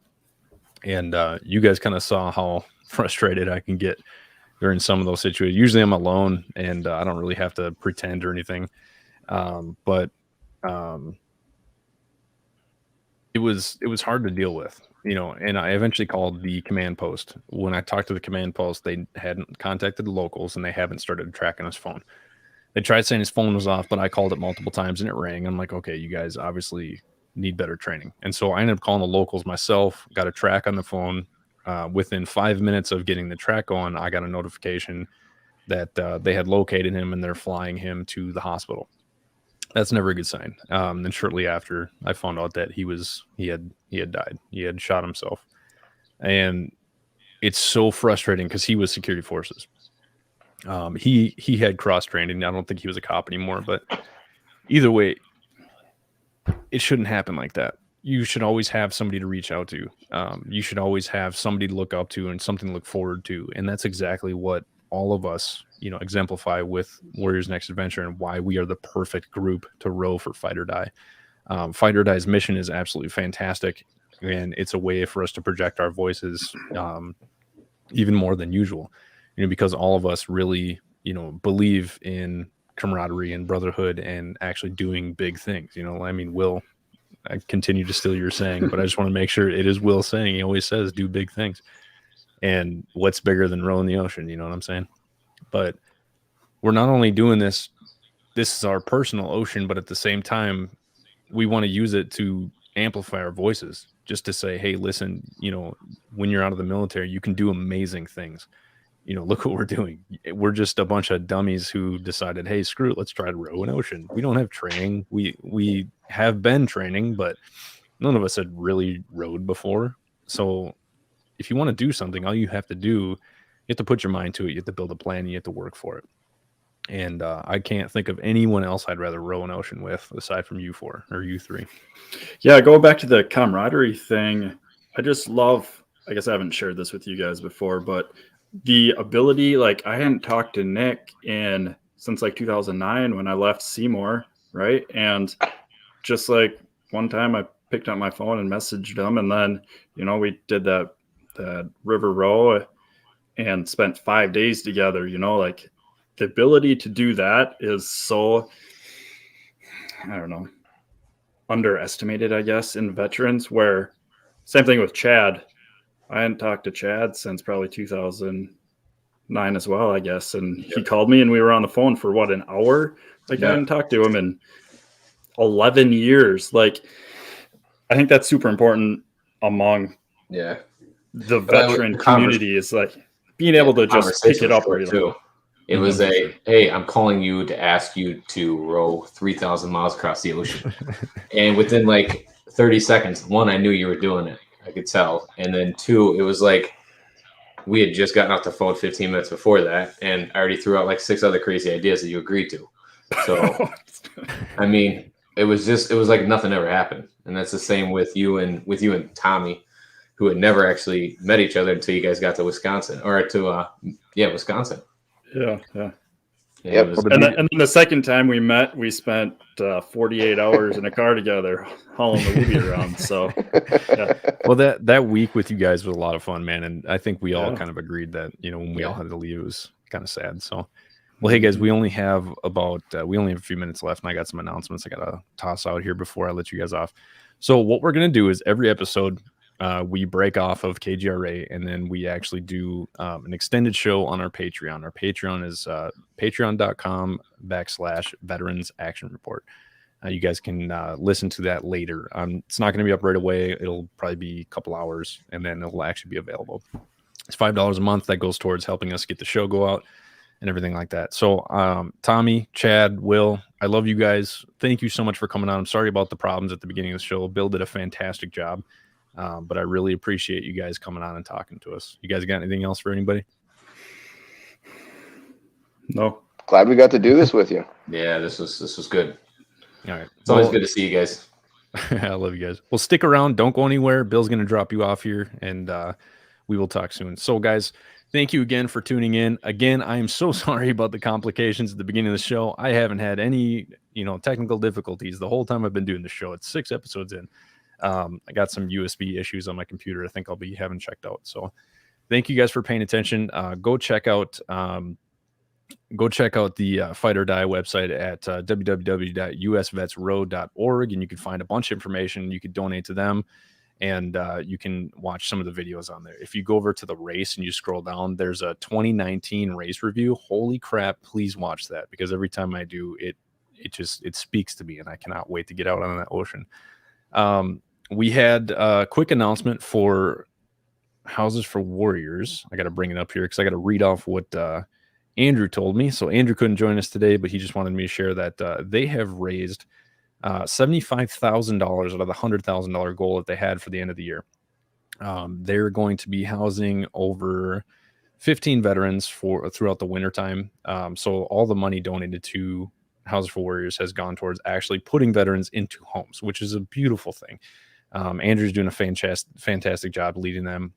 And you guys kind of saw how frustrated I can get during some of those situations. Usually I'm alone and I don't really have to pretend or anything. But it was hard to deal with, and I eventually called the command post. When I talked to the command post, they hadn't contacted the locals and they haven't started tracking his phone. They tried saying his phone was off, but I called it multiple times and it rang. I'm like, okay, you guys obviously need better training. And so I ended up calling the locals myself, got a track on the phone. Within 5 minutes of getting the track on, I got a notification that they had located him and they're flying him to the hospital. That's never a good sign. Then shortly after, I found out that he had died. He had shot himself, and it's so frustrating because he was security forces. He had cross training. I don't think he was a cop anymore, but either way, it shouldn't happen like that. You should always have somebody to reach out to. You should always have somebody to look up to and something to look forward to, and that's exactly what all of us, exemplify with Warriors Next Adventure, and why we are the perfect group to row for Fight or Die. Fight or Die's mission is absolutely fantastic, and it's a way for us to project our voices even more than usual, because all of us really, believe in camaraderie and brotherhood and actually doing big things. Will, I continue to steal your saying, but I just want to make sure it is Will saying. He always says, do big things. And what's bigger than rowing the ocean? You know what I'm saying? But we're not only doing this is our personal ocean, but at the same time, we want to use it to amplify our voices, just to say, hey, listen, when you're out of the military, you can do amazing things. Look what we're doing. We're just a bunch of dummies who decided, hey, screw it, let's try to row an ocean. We don't have training. We have been training, but none of us had really rowed before. So if you want to do something, all you have to do, you have to put your mind to it. You have to build a plan. You have to work for it. And I can't think of anyone else I'd rather row an ocean with aside from you four or you three. Yeah, going back to the camaraderie thing, I just love, I guess I haven't shared this with you guys before, but the ability, like I hadn't talked to Nick since like 2009 when I left Seymour, right? And just like one time I picked up my phone and messaged him, and then, we did that river row and spent 5 days together, like the ability to do that is so, I don't know, underestimated, I guess, in veterans, where same thing with Chad. I hadn't talked to Chad since probably 2009 as well, I guess. And he called me and we were on the phone for an hour? Like I hadn't talked to him in 11 years. Like, I think that's super important among the veteran community, is like being able to just pick it up right too. It was hey, I'm calling you to ask you to row 3,000 miles across the ocean. And within like 30 seconds, one, I knew you were doing it. I could tell. And then two, it was like we had just gotten off the phone 15 minutes before that, and I already threw out like 6 other crazy ideas that you agreed to. So, it was like nothing ever happened. And that's the same with you and Tommy, who had never actually met each other until you guys got to Wisconsin or to Wisconsin. Yeah. And Yep. it was- And then the second time we met, we spent 48 hours in a car together hauling the Woobie around. So, yeah. Well, that week with you guys was a lot of fun, man. And I think we all Yeah. kind of agreed that, when we all Yeah. had to leave, it was kind of sad. So, well, hey guys, we only have a few minutes left, and I got some announcements I got to toss out here before I let you guys off. So what we're going to do is every episode, we break off of KGRA, and then we actually do an extended show on our Patreon. Our Patreon is patreon.com/Veterans Action Report. You guys can listen to that later. It's not going to be up right away. It'll probably be a couple hours, and then it'll actually be available. It's $5 a month that goes towards helping us get the show go out and everything like that. So Tommy, Chad, Will, I love you guys. Thank you so much for coming on. I'm sorry about the problems at the beginning of the show. Bill did a fantastic job. But I really appreciate you guys coming on and talking to us. You guys got anything else for anybody? No. Glad we got to do this with you. Yeah, this was good. All right. It's always good to see you guys. I love you guys. Well, stick around. Don't go anywhere. Bill's going to drop you off here, and we will talk soon. So, guys, thank you again for tuning in. Again, I am so sorry about the complications at the beginning of the show. I haven't had any, technical difficulties the whole time I've been doing the show. It's 6 episodes in. I got some USB issues on my computer. I think I'll be having checked out. So thank you guys for paying attention. Go check out the Fight or Die website at www.usvetsrow.org, and you can find a bunch of information. You could donate to them, and you can watch some of the videos on there. If you go over to the race and you scroll down, there's a 2019 race review. Holy crap, please watch that, because every time I do it speaks to me, and I cannot wait to get out on that ocean. We had a quick announcement for Houses for Warriors. I got to bring it up here because I got to read off what Andrew told me. So Andrew couldn't join us today, but he just wanted me to share that they have raised $75,000 out of the $100,000 goal that they had for the end of the year. They're going to be housing over 15 veterans throughout the wintertime. So all the money donated to Houses for Warriors has gone towards actually putting veterans into homes, which is a beautiful thing. Andrew's doing a fantastic job leading them.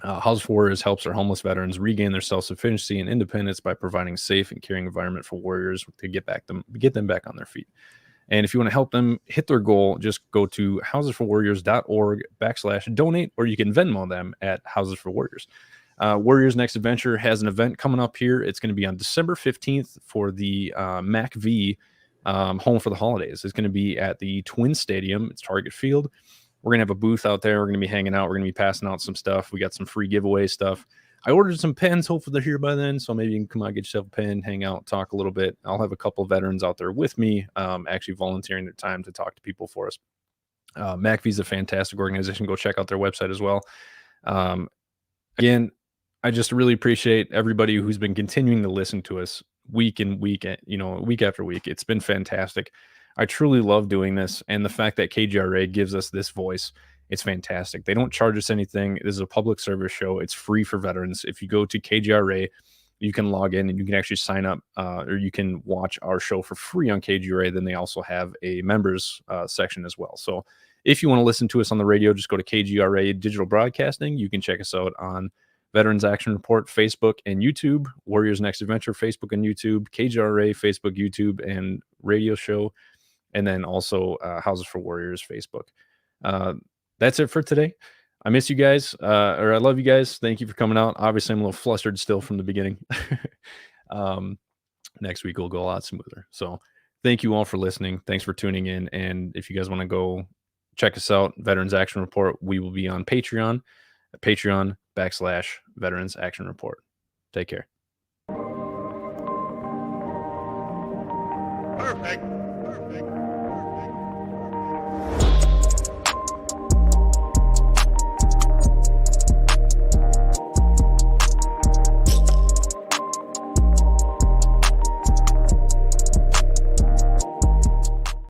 Houses for Warriors helps our homeless veterans regain their self-sufficiency and independence by providing a safe and caring environment for warriors to get them back on their feet. And if you want to help them hit their goal, just go to housesforwarriors.org/donate, or you can Venmo them at Houses for Warriors. Warriors Next Adventure has an event coming up here. It's going to be on December 15th for the MACV Home for the Holidays. It's going to be at the Twin Stadium. It's Target Field. We're going to have a booth out there. We're going to be hanging out. We're going to be passing out some stuff. We got some free giveaway stuff. I ordered some pens. Hopefully they're here by then. So maybe you can come out, get yourself a pen, hang out, talk a little bit. I'll have a couple of veterans out there with me, actually volunteering their time to talk to people for us. MACV is a fantastic organization. Go check out their website as well. Again, I just really appreciate everybody who's been continuing to listen to us week after week. It's been fantastic. I truly love doing this, and the fact that KGRA gives us this voice, it's fantastic. They don't charge us anything. This is a public service show. It's free for veterans. If you go to KGRA, you can log in and you can actually sign up, or you can watch our show for free on KGRA. Then they also have a members section as well. So if you want to listen to us on the radio, just go to KGRA Digital Broadcasting. You can check us out on Veterans Action Report, Facebook and YouTube, Warriors Next Adventure, Facebook and YouTube, KGRA, Facebook, YouTube, and radio show, and then also Houses for Warriors, Facebook. That's it for today. I miss you guys, or I love you guys. Thank you for coming out. Obviously, I'm a little flustered still from the beginning. Next week will go a lot smoother. So thank you all for listening. Thanks for tuning in. And if you guys want to go check us out, Veterans Action Report, we will be on Patreon, at Patreon.com/Veterans Action Report. Take care. Perfect.